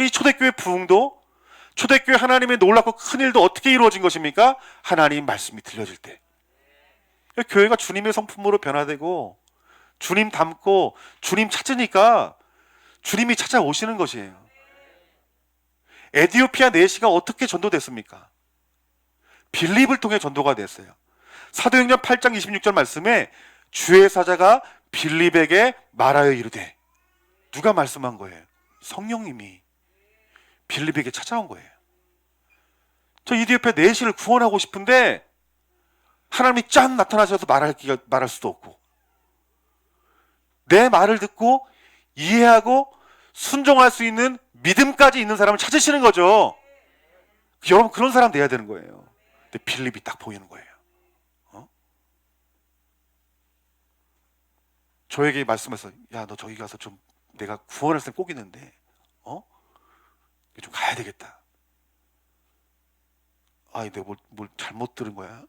이 초대교회 부흥도, 초대교회 하나님의 놀랍고 큰 일도 어떻게 이루어진 것입니까? 하나님 말씀이 들려질 때. 교회가 주님의 성품으로 변화되고 주님 닮고 주님 찾으니까 주님이 찾아오시는 것이에요. 에디오피아 내시가 어떻게 전도됐습니까? 빌립을 통해 전도가 됐어요. 사도행전 8장 26절 말씀에 주의 사자가 빌립에게 말하여 이르되, 누가 말씀한 거예요? 성령님이 빌립에게 찾아온 거예요. 저 에디오피아 내시를 구원하고 싶은데 하나님이 짠 나타나셔서 말할 수도 없고, 내 말을 듣고 이해하고 순종할 수 있는 믿음까지 있는 사람을 찾으시는 거죠. 여러분 그런 사람 돼야 되는 거예요. 근데 빌립이 딱 보이는 거예요. 저에게 말씀해서, 야, 너 저기 가서 좀 내가 구원할 사람 꼭 있는데 좀 가야 되겠다. 내가 뭘 잘못 들은 거야?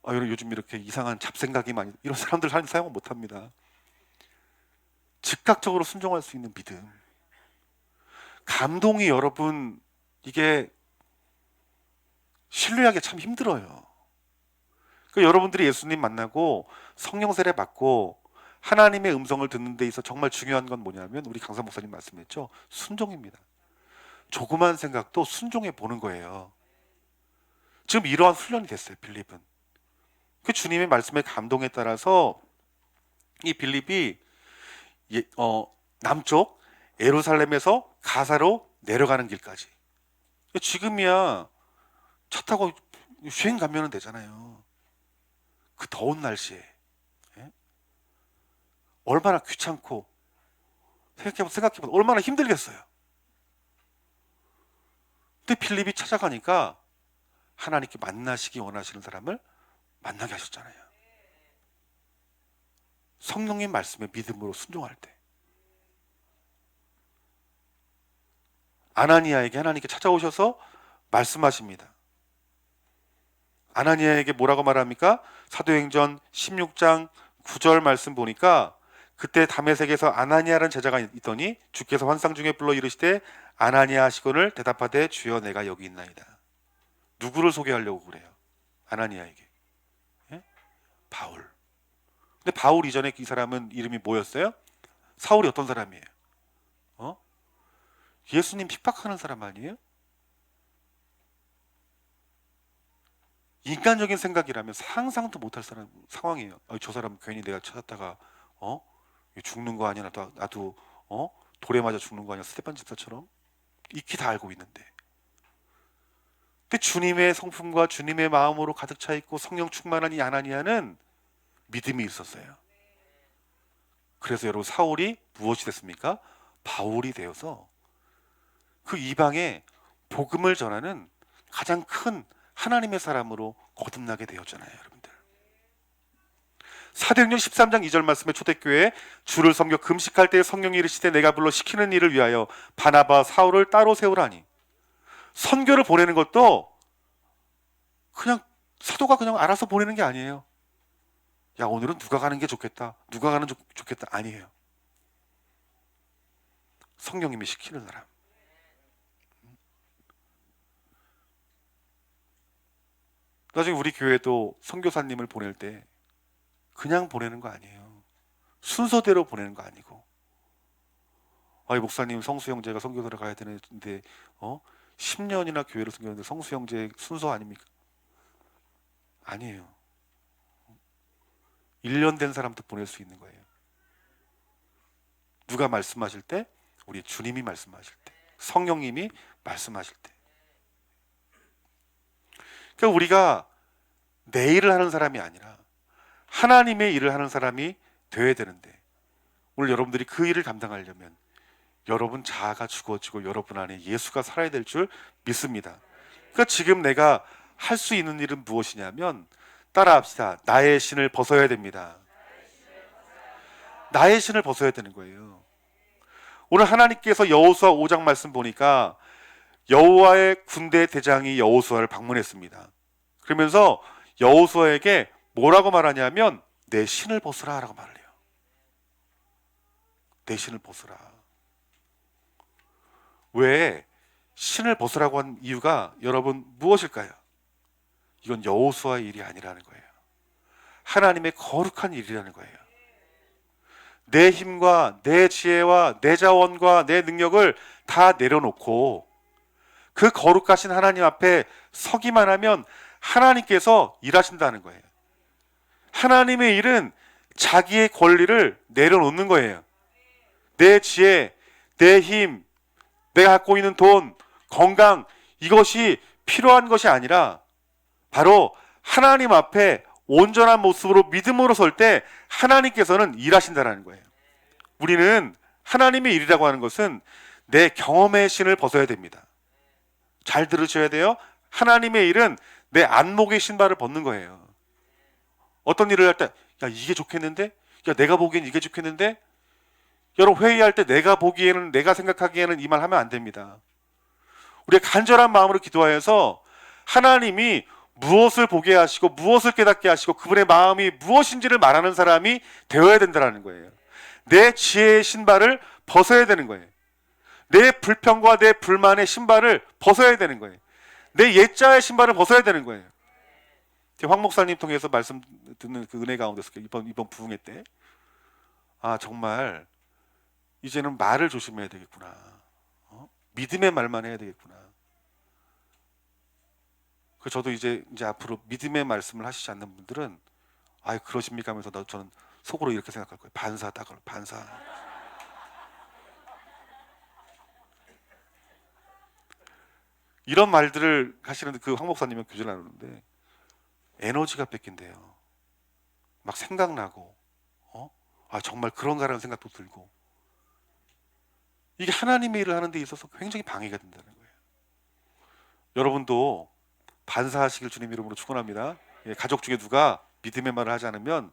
요즘 이렇게 이상한 잡생각이 많이, 이런 사람들 사용을 못합니다. 즉각적으로 순종할 수 있는 믿음. 감동이 여러분, 이게 신뢰하기 참 힘들어요. 여러분들이 예수님 만나고 성령 세례 받고 하나님의 음성을 듣는 데 있어 정말 중요한 건 뭐냐면, 우리 강사 목사님 말씀했죠. 순종입니다. 조그만 생각도 순종해 보는 거예요. 지금 이러한 훈련이 됐어요, 빌립은. 그 주님의 말씀의 감동에 따라서 이 빌립이 남쪽 예루살렘에서 가사로 내려가는 길까지. 지금이야 차 타고 쉥 가면 되잖아요. 그 더운 날씨에. 얼마나 귀찮고, 생각해보면 얼마나 힘들겠어요. 근데 빌립이 찾아가니까 하나님께 만나시기 원하시는 사람을 만나게 하셨잖아요. 성령님 말씀에 믿음으로 순종할 때. 아나니아에게 하나님께 찾아오셔서 말씀하십니다. 아나니아에게 뭐라고 말합니까? 사도행전 16장 9절 말씀 보니까, 그때 다메섹에서 아나니아라는 제자가 있더니 주께서 환상 중에 불러 이르시되 아나니아 하시거늘 대답하되 주여 내가 여기 있나이다. 누구를 소개하려고 그래요? 아나니아에게. 바울. 근데 바울 이전에 이 사람은 이름이 뭐였어요? 사울이 어떤 사람이에요? 예수님 핍박하는 사람 아니에요? 인간적인 생각이라면 상상도 못할 상황이에요. 저 사람 괜히 내가 찾았다가 죽는 거 아니야? 나도 돌에 맞아 죽는 거 아니야? 스테판 집사처럼. 익히 다 알고 있는데. 근데 주님의 성품과 주님의 마음으로 가득 차 있고 성령 충만한 이 아나니아는 믿음이 있었어요. 그래서 여러분, 사울이 무엇이 됐습니까? 바울이 되어서 그 이방에 복음을 전하는 가장 큰 하나님의 사람으로 거듭나게 되었잖아요, 여러분들. 사도행전 13장 2절 말씀에 초대교회에 주를 섬겨 금식할 때 성령이 이르시되 내가 불러 시키는 일을 위하여 바나바 사울을 따로 세우라니. 선교를 보내는 것도 그냥 사도가 그냥 알아서 보내는 게 아니에요. 야, 오늘은 누가 가는 게 좋겠다, 누가 가는 좋겠다, 아니에요. 성령님이 시키는 사람. 나중에 우리 교회도 선교사님을 보낼 때 그냥 보내는 거 아니에요. 순서대로 보내는 거 아니고, 아이 목사님 성수 형제가 선교사를 가야 되는데 10년이나 교회를 섬겼는데 성수 형제 순서 아닙니까? 아니에요. 1년 된 사람도 보낼 수 있는 거예요. 누가 말씀하실 때? 우리 주님이 말씀하실 때, 성령님이 말씀하실 때. 그러니까 우리가 내 일을 하는 사람이 아니라 하나님의 일을 하는 사람이 되어야 되는데, 오늘 여러분들이 그 일을 감당하려면 여러분 자아가 죽어지고 여러분 안에 예수가 살아야 될 줄 믿습니다. 그러니까 지금 내가 할 수 있는 일은 무엇이냐면, 따라합시다. 나의 신을 벗어야 됩니다. 나의 신을 벗어야 되는 거예요. 오늘 하나님께서 여호수아 5장 말씀 보니까 여호와의 군대 대장이 여호수아를 방문했습니다. 그러면서 여호수아에게 뭐라고 말하냐면 내 신을 벗으라 라고 말을 해요. 내 신을 벗으라. 왜 신을 벗으라고 한 이유가 여러분 무엇일까요? 이건 여호수아의 일이 아니라는 거예요. 하나님의 거룩한 일이라는 거예요. 내 힘과 내 지혜와 내 자원과 내 능력을 다 내려놓고 그 거룩하신 하나님 앞에 서기만 하면 하나님께서 일하신다는 거예요. 하나님의 일은 자기의 권리를 내려놓는 거예요. 내 지혜, 내 힘, 내가 갖고 있는 돈, 건강, 이것이 필요한 것이 아니라 바로 하나님 앞에 온전한 모습으로 믿음으로 설 때 하나님께서는 일하신다는 거예요. 우리는 하나님의 일이라고 하는 것은 내 경험의 신을 벗어야 됩니다. 잘 들으셔야 돼요. 하나님의 일은 내 안목의 신발을 벗는 거예요. 어떤 일을 할 때 야, 이게 좋겠는데? 야, 내가 보기엔 이게 좋겠는데? 여러분, 회의할 때 내가 보기에는, 내가 생각하기에는 이 말 하면 안 됩니다. 우리가 간절한 마음으로 기도하여서 하나님이 무엇을 보게 하시고 무엇을 깨닫게 하시고 그분의 마음이 무엇인지를 말하는 사람이 되어야 된다는 거예요. 내 지혜의 신발을 벗어야 되는 거예요. 내 불평과 내 불만의 신발을 벗어야 되는 거예요. 내 옛자의 신발을 벗어야 되는 거예요. 황 목사님 통해서 말씀 듣는 그 은혜 가운데서 이번 부흥회 때 정말 이제는 말을 조심해야 되겠구나. 믿음의 말만 해야 되겠구나. 그 저도 이제 앞으로 믿음의 말씀을 하시지 않는 분들은 그러십니까 하면서 저는 속으로 이렇게 생각할 거예요. 반사다, 반사. 이런 말들을 하시는데 그 황 목사님은 교제를 나누는데 에너지가 뺏긴대요. 막 생각나고 정말 그런가라는 생각도 들고, 이게 하나님의 일을 하는 데 있어서 굉장히 방해가 된다는 거예요. 여러분도 반사하시길 주님 이름으로 축원합니다. 가족 중에 누가 믿음의 말을 하지 않으면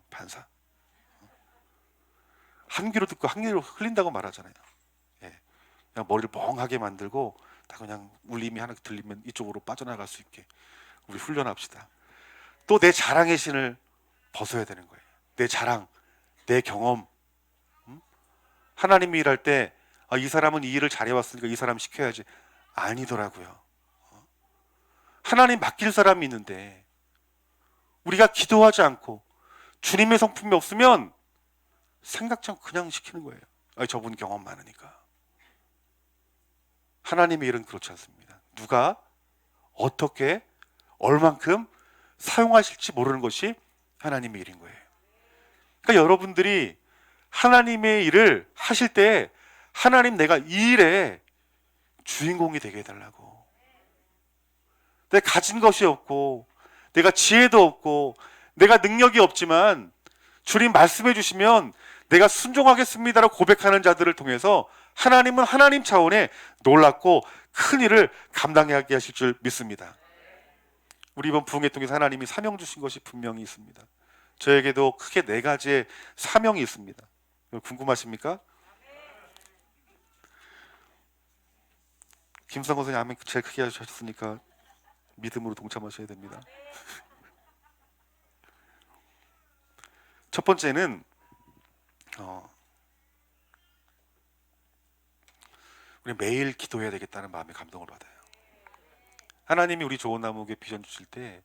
반사. 한 귀로 듣고 한 귀로 흘린다고 말하잖아요. 그냥 머리를 멍하게 만들고 다 그냥 울림이 하나 들리면 이쪽으로 빠져나갈 수 있게 우리 훈련합시다. 또 내 자랑의 신을 벗어야 되는 거예요. 내 자랑, 내 경험. 하나님이 일할 때 이 사람은 이 일을 잘해왔으니까 이 사람 시켜야지. 아니더라고요. 하나님 맡길 사람이 있는데 우리가 기도하지 않고 주님의 성품이 없으면 생각처럼 그냥 시키는 거예요. 저분 경험 많으니까. 하나님의 일은 그렇지 않습니다. 누가 어떻게 얼만큼 사용하실지 모르는 것이 하나님의 일인 거예요. 그러니까 여러분들이 하나님의 일을 하실 때 하나님, 내가 이 일에 주인공이 되게 해달라고. 내가 가진 것이 없고 내가 지혜도 없고 내가 능력이 없지만 주님 말씀해 주시면 내가 순종하겠습니다라고 고백하는 자들을 통해서 하나님은 하나님 차원의 놀랍고 큰 일을 감당하게 하실 줄 믿습니다. 우리 이번 부흥회 통해서 하나님이 사명 주신 것이 분명히 있습니다. 저에게도 크게 네 가지의 사명이 있습니다. 궁금하십니까? 김상건 선생님 아멘 제일 크게 하셨으니까 믿음으로 동참하셔야 됩니다. 첫 번째는 우리 매일 기도해야 되겠다는 마음의 감동을 받아요. 하나님이 우리 좋은 나무에게 비전 주실 때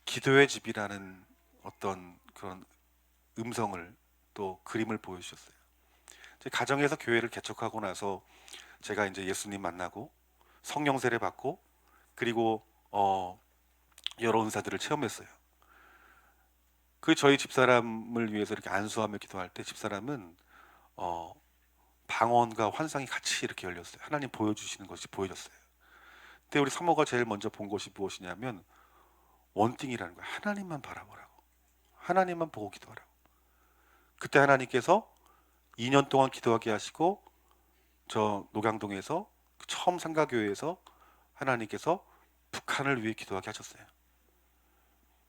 기도의 집이라는 어떤 그런 음성을 또 그림을 보여주셨어요. 제 가정에서 교회를 개척하고 나서 제가 이제 예수님 만나고 성령 세례 받고 그리고 여러 은사들을 체험했어요. 그 저희 집사람을 위해서 이렇게 안수하며 기도할 때 집사람은 어, 방언과 환상이 같이 이렇게 열렸어요. 하나님 보여주시는 것이 보여졌어요. 근데 우리 사모가 제일 먼저 본 것이 무엇이냐면 원띵이라는 거예요. 하나님만 바라보라고. 하나님만 보고 기도하라고. 그때 하나님께서 2년 동안 기도하게 하시고 저 녹양동에서 처음 상가교회에서 하나님께서 북한을 위해 기도하게 하셨어요.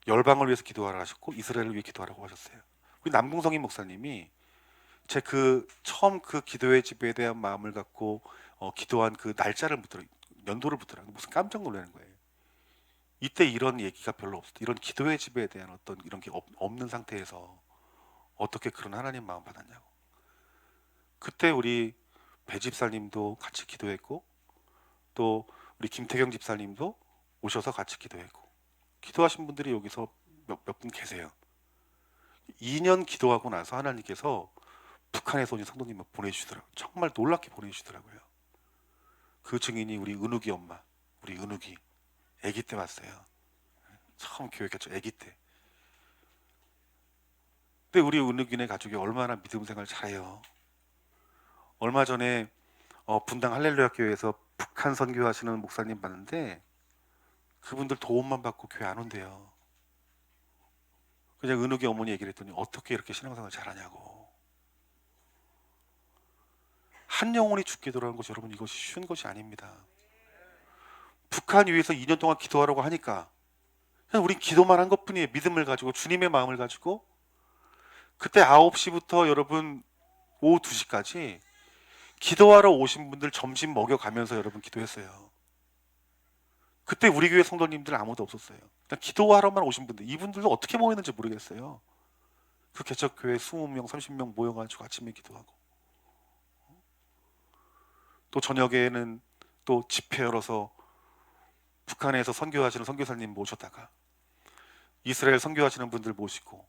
열방을 위해서 기도하라 하셨고 이스라엘을 위해 기도하라고 하셨어요. 우리 남궁성인 목사님이 제 그 처음 그 기도의 집에 대한 마음을 갖고 기도한 그 날짜를 묻더라, 연도를 묻더라. 무슨 깜짝 놀라는 거예요. 이때 이런 얘기가 별로 없었다. 이런 기도의 집에 대한 어떤 이런 게 없는 상태에서 어떻게 그런 하나님 마음 받았냐고. 그때 우리 배 집사님도 같이 기도했고 또 우리 김태경 집사님도 오셔서 같이 기도했고 기도하신 분들이 여기서 몇 분 계세요. 2년 기도하고 나서 하나님께서 북한에서 오신 성도님을 보내주시더라고요. 정말 놀랍게 보내주시더라고요. 그 증인이 우리 은욱이 엄마, 우리 은욱이 아기 때 왔어요. 처음 교육했죠, 아기 때. 근데 우리 은욱이네 가족이 얼마나 믿음 생활 잘해요. 얼마 전에 분당 할렐루야 교회에서 북한 선교하시는 목사님 봤는데 그분들 도움만 받고 교회 안 온대요. 그냥 은욱이 어머니 얘기를 했더니 어떻게 이렇게 신앙생활 잘하냐고. 한 영혼이 죽게 돌아가는 것이 여러분 이것이 쉬운 것이 아닙니다. 북한 위해서 2년 동안 기도하라고 하니까 그냥 우린 기도만 한 것뿐이에요. 믿음을 가지고 주님의 마음을 가지고 그때 9시부터 여러분 오후 2시까지 기도하러 오신 분들 점심 먹여가면서 여러분 기도했어요. 그때 우리 교회 성도님들 아무도 없었어요. 그냥 기도하러만 오신 분들 이분들도 어떻게 모였는지 모르겠어요. 그 개척교회 20명 30명 모여가지고 아침에 기도하고 또 저녁에는 또 집회 열어서 북한에서 선교하시는 선교사님 모셨다가 이스라엘 선교하시는 분들 모시고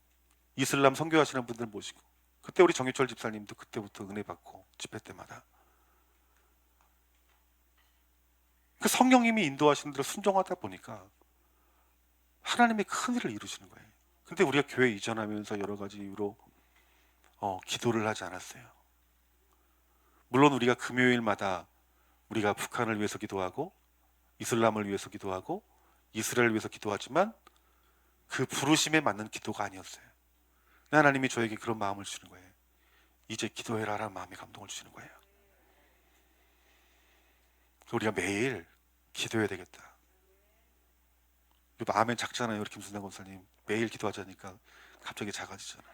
이슬람 선교하시는 분들 모시고 그때 우리 정유철 집사님도 그때부터 은혜 받고 집회 때마다 그 성령님이 인도하시는 대로 순종하다 보니까 하나님이 큰 일을 이루시는 거예요. 근데 우리가 교회 이전하면서 여러 가지 이유로 기도를 하지 않았어요. 물론 우리가 금요일마다 우리가 북한을 위해서 기도하고 이슬람을 위해서 기도하고 이스라엘을 위해서 기도하지만 그 부르심에 맞는 기도가 아니었어요. 하나님이 저에게 그런 마음을 주시는 거예요. 이제 기도해라라는 마음의 감동을 주시는 거예요. 우리가 매일 기도해야 되겠다. 아멘 작잖아요. 우리 김순당 권사님 매일 기도하자니까 갑자기 작아지잖아요.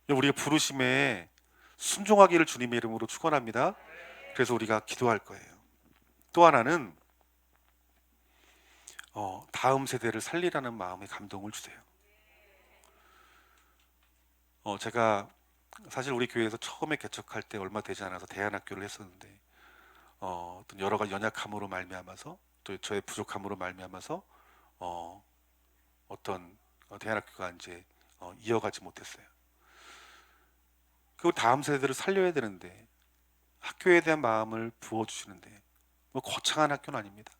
우리가 부르심에 순종하기를 주님의 이름으로 축원합니다. 그래서 우리가 기도할 거예요. 또 하나는 다음 세대를 살리라는 마음의 감동을 주세요. 제가 사실 우리 교회에서 처음에 개척할 때 얼마 되지 않아서 대안학교를 했었는데 어떤 여러 가지 연약함으로 말미암아서 또 저의 부족함으로 말미암아서 어떤 대안학교가 이제 이어가지 못했어요. 그 다음 세대를 살려야 되는데 학교에 대한 마음을 부어주시는데 뭐 거창한 학교는 아닙니다.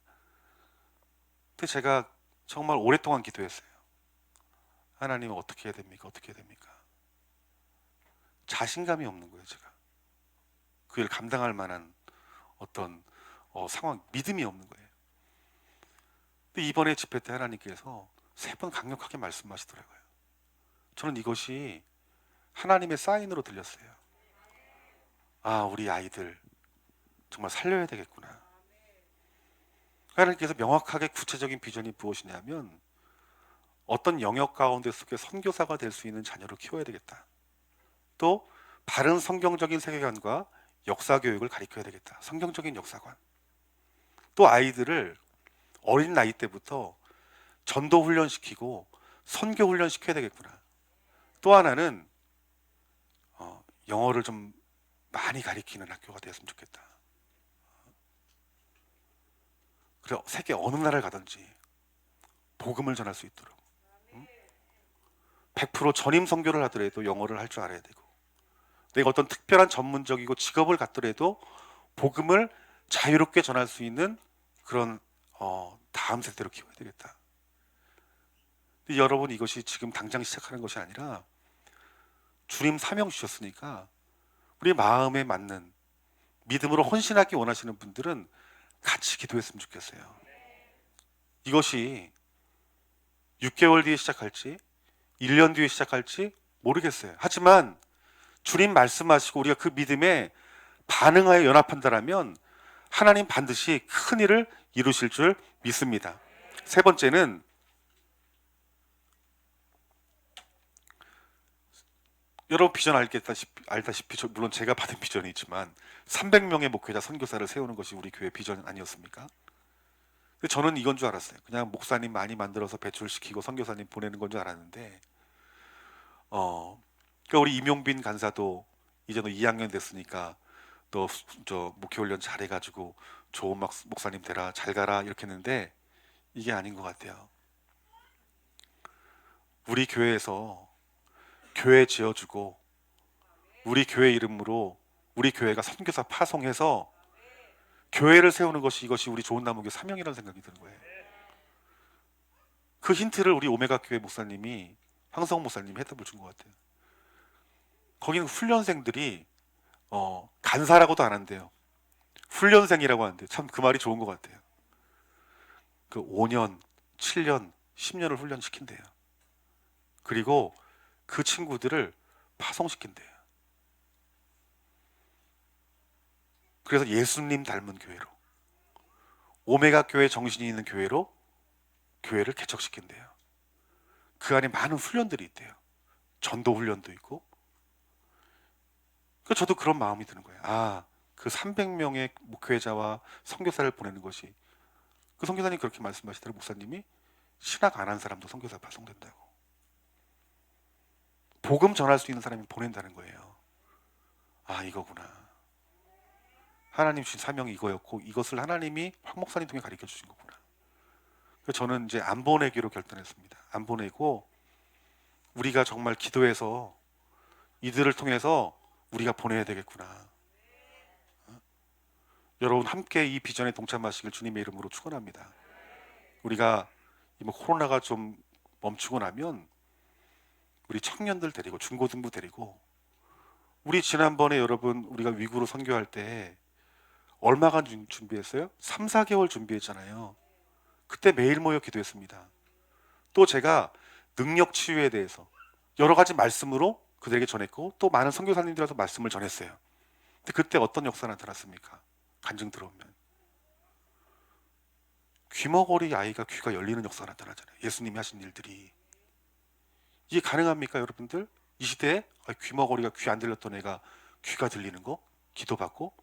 근데 제가 정말 오랫동안 기도했어요. 하나님 어떻게 해야 됩니까? 어떻게 해야 됩니까? 자신감이 없는 거예요. 제가 그 일을 감당할 만한 어떤 상황, 믿음이 없는 거예요. 근데 이번에 집회 때 하나님께서 3번 강력하게 말씀하시더라고요. 저는 이것이 하나님의 사인으로 들렸어요. 아, 우리 아이들 정말 살려야 되겠구나. 하나님께서 명확하게 구체적인 비전이 무엇이냐면 어떤 영역 가운데 속에 선교사가 될 수 있는 자녀를 키워야 되겠다. 또 바른 성경적인 세계관과 역사 교육을 가르쳐야 되겠다. 성경적인 역사관. 또 아이들을 어린 나이 때부터 전도 훈련시키고 선교 훈련시켜야 되겠구나. 또 하나는 영어를 좀 많이 가리키는 학교가 되었으면 좋겠다. 그래 세계 어느 나라를 가든지 복음을 전할 수 있도록 100% 전임 선교를 하더라도 영어를 할 줄 알아야 되고, 내가 어떤 특별한 전문적이고 직업을 갖더라도 복음을 자유롭게 전할 수 있는 그런 다음 세대로 키워야 되겠다. 근데 여러분, 이것이 지금 당장 시작하는 것이 아니라 주님 사명 주셨으니까 우리 마음에 맞는 믿음으로 헌신하기 원하시는 분들은 같이 기도했으면 좋겠어요. 이것이 6개월 뒤에 시작할지 1년 뒤에 시작할지 모르겠어요. 하지만 주님 말씀하시고 우리가 그 믿음에 반응하여 연합한다면 하나님 반드시 큰 일을 이루실 줄 믿습니다. 세 번째는 여러분 비전 알다시피 물론 제가 받은 비전이 있지만 300명의 목회자 선교사를 세우는 것이 우리 교회 비전 아니었습니까? 근데 저는 이건 줄 알았어요. 그냥 목사님 많이 만들어서 배출시키고 선교사님 보내는 건 줄 알았는데 그러니까 우리 임용빈 간사도 이제 너 2학년 됐으니까 너 저 목회 훈련 잘해가지고 좋은 목사님 되라, 잘 가라 이렇게 했는데 이게 아닌 것 같아요. 우리 교회에서 교회 지어주고 우리 교회 이름으로 우리 교회가 선교사 파송해서 교회를 세우는 것이 이것이 우리 좋은 나무교 사명이라는 생각이 드는 거예요. 그 힌트를 우리 오메가 교회 목사님이 황성 목사님이 해답을 준 것 같아요. 거기는 훈련생들이 간사라고도 안 한대요. 훈련생이라고 하는데 참 그 말이 좋은 것 같아요. 그 5년, 7년, 10년을 훈련시킨대요. 그리고 그 친구들을 파송시킨대요. 그래서 예수님 닮은 교회로, 오메가 교회 정신이 있는 교회로 교회를 개척시킨대요. 그 안에 많은 훈련들이 있대요. 전도 훈련도 있고. 그러니까 저도 그런 마음이 드는 거예요. 그 300명의 목회자와 선교사를 보내는 것이, 그 선교사님 그렇게 말씀하시더라고요. 목사님이 신학 안 한 사람도 선교사 파송된다고. 복음 전할 수 있는 사람이 보낸다는 거예요. 이거구나. 하나님 주신 사명이 이거였고 이것을 하나님이 황 목사님 통해 가르쳐 주신 거구나. 그래서 저는 이제 안 보내기로 결단했습니다. 안 보내고 우리가 정말 기도해서 이들을 통해서 우리가 보내야 되겠구나. 여러분 함께 이 비전에 동참하시길 주님의 이름으로 축원합니다. 우리가 코로나가 좀 멈추고 나면 우리 청년들 데리고 중고등부 데리고, 우리 지난번에 여러분 우리가 위구르 선교할 때 얼마간 준비했어요? 3, 4개월 준비했잖아요. 그때 매일 모여 기도했습니다. 또 제가 능력 치유에 대해서 여러 가지 말씀으로 그들에게 전했고 또 많은 선교사님들한테 말씀을 전했어요. 근데 그때 어떤 역사가 나타났습니까? 간증 들어오면 귀머거리 아이가 귀가 열리는 역사가 나타나잖아요. 예수님이 하신 일들이. 이게 가능합니까 여러분들? 이 시대에 귀머거리가 귀 안 들렸던 애가 귀가 들리는 거? 기도받고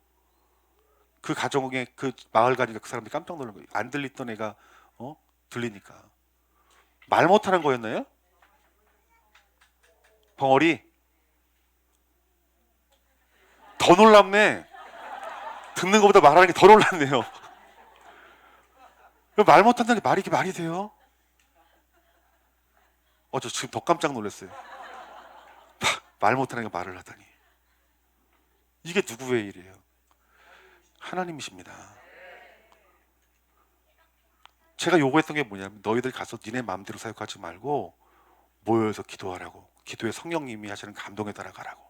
그 가정에 그 마을 가니까 그 사람들이 깜짝 놀란 거예요. 안 들리던 애가 들리니까. 말 못하는 거였나요? 벙어리? 더 놀랍네. 듣는 것보다 말하는 게 더 놀랍네요. 말 못한다는 게 이게 말이 돼요? 저 지금 더 깜짝 놀랐어요. 말 못하는 게 말을 하다니. 이게 누구의 일이에요? 하나님이십니다. 제가 요구했던 게 뭐냐면 너희들 가서 니네 마음대로 사역하지 말고 모여서 기도하라고, 기도에 성령님이 하시는 감동에 따라가라고.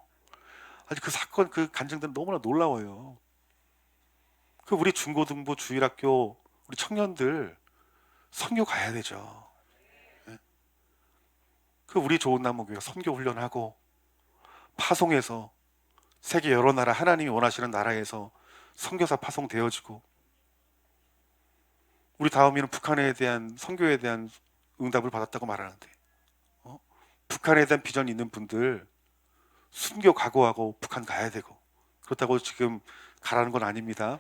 아니 그 사건 그 간증들은 너무나 놀라워요. 그 우리 중고등부 주일학교 우리 청년들 선교 가야 되죠. 그 우리 좋은 나무 교회가 선교 훈련하고 파송해서 세계 여러 나라 하나님이 원하시는 나라에서 선교사 파송되어지고, 우리 다음에는 북한에 대한 선교에 대한 응답을 받았다고 말하는데, 북한에 대한 비전이 있는 분들 순교 각오하고 북한 가야 되고, 그렇다고 지금 가라는 건 아닙니다.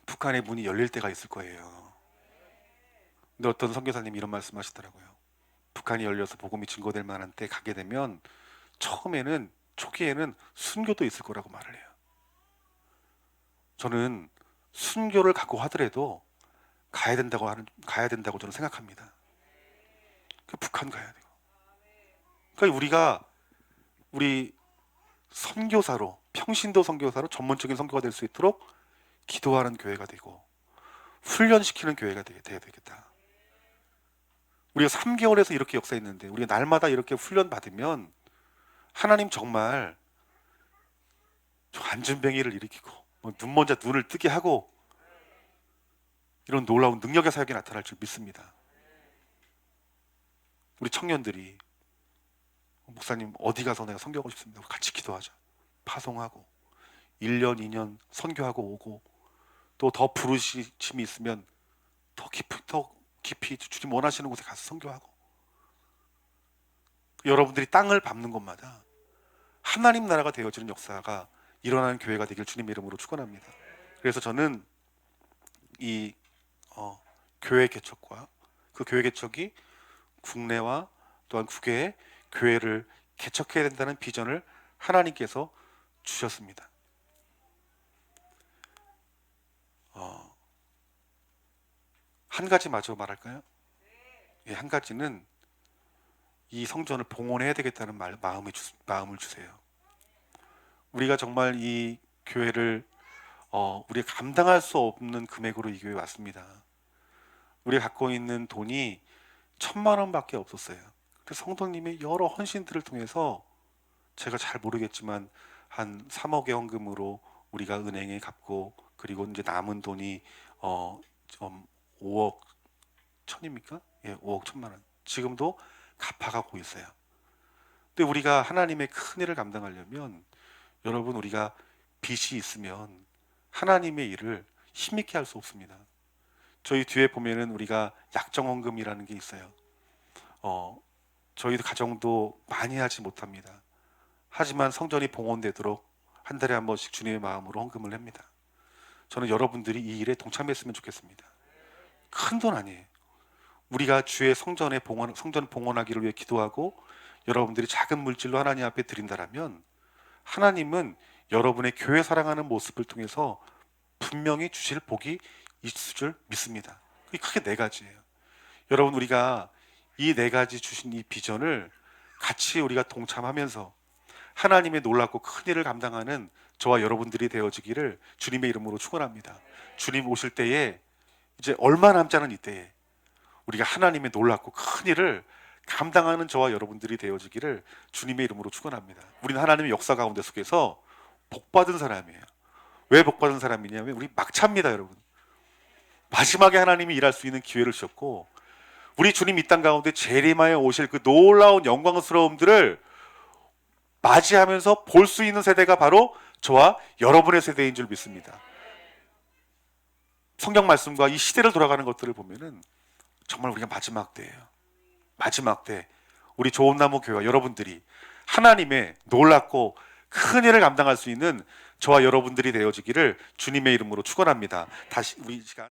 북한의 문이 열릴 때가 있을 거예요. 근데 어떤 선교사님이 이런 말씀 하시더라고요. 북한이 열려서 복음이 증거될 만한 때 가게 되면 처음에는, 초기에는 순교도 있을 거라고 말을 해요. 저는 순교를 각오하더라도 가야 된다고 저는 생각합니다. 북한 가야 되고. 그러니까 우리 선교사로, 평신도 선교사로 전문적인 선교가 될 수 있도록 기도하는 교회가 되고 훈련시키는 교회가 돼야 되겠다. 우리가 3개월에서 이렇게 역사했는데 우리가 날마다 이렇게 훈련 받으면 하나님 정말 안전뱅이를 일으키고 눈먼자 눈을 뜨게 하고 이런 놀라운 능력의 사역이 나타날 줄 믿습니다. 우리 청년들이 목사님 어디 가서 내가 선교하고 싶습니다. 같이 기도하자. 파송하고 1년 2년 선교하고 오고 또 더 부르심이 있으면 더 깊이 주님 원하시는 곳에 가서 선교하고, 여러분들이 땅을 밟는 곳마다 하나님 나라가 되어지는 역사가 일어나는 교회가 되길 주님의 이름으로 축원합니다. 그래서 저는 이 교회 개척과 그 교회 개척이 국내와 또한 국외의 교회를 개척해야 된다는 비전을 하나님께서 주셨습니다. 한 가지 마저 말할까요? 예, 한 가지는 이 성전을 봉헌해야 되겠다는 마음을 주세요. 우리가 정말 이 교회를 우리가 감당할 수 없는 금액으로 이 교회에 왔습니다. 우리가 갖고 있는 돈이 1,000만 원밖에 없었어요. 그래서 성도님의 여러 헌신들을 통해서 제가 잘 모르겠지만 한 3억의 헌금으로 우리가 은행에 갚고, 그리고 이제 남은 돈이 5억 1,000입니까? 예, 5억 1,000만 원. 지금도 갚아가고 있어요. 근데 우리가 하나님의 큰 일을 감당하려면, 여러분, 우리가 빚이 있으면 하나님의 일을 힘있게 할 수 없습니다. 저희 뒤에 보면은 우리가 약정헌금이라는 게 있어요. 저희도 가정도 많이 하지 못합니다. 하지만 성전이 봉헌되도록 한 달에 한 번씩 주님의 마음으로 헌금을 합니다. 저는 여러분들이 이 일에 동참했으면 좋겠습니다. 큰 돈 아니에요. 우리가 주의 성전 봉헌하기를 위해 기도하고 여러분들이 작은 물질로 하나님 앞에 드린다라면 하나님은 여러분의 교회 사랑하는 모습을 통해서 분명히 주실 복이 있을 줄 믿습니다. 그게 크게 4가지예요. 여러분, 우리가 이 4가지 주신 이 비전을 같이 우리가 동참하면서 하나님의 놀랍고 큰 일을 감당하는 저와 여러분들이 되어지기를 주님의 이름으로 축원합니다. 주님 오실 때에 이제 얼마 남지 않은 이때에 우리가 하나님의 놀랍고 큰 일을 감당하는 저와 여러분들이 되어지기를 주님의 이름으로 축원합니다. 우리는 하나님의 역사 가운데 속에서 복받은 사람이에요. 왜 복받은 사람이냐면 우리 막차입니다, 여러분. 마지막에 하나님이 일할 수 있는 기회를 주셨고, 우리 주님 이 땅 가운데 재림하여 오실 그 놀라운 영광스러움들을 맞이하면서 볼 수 있는 세대가 바로 저와 여러분의 세대인 줄 믿습니다. 성경 말씀과 이 시대를 돌아가는 것들을 보면은 정말 우리가 마지막 때예요. 마지막 때 우리 좋은 나무 교회와 여러분들이 하나님의 놀랍고 큰 일을 감당할 수 있는 저와 여러분들이 되어지기를 주님의 이름으로 축원합니다. 다시 우리 시간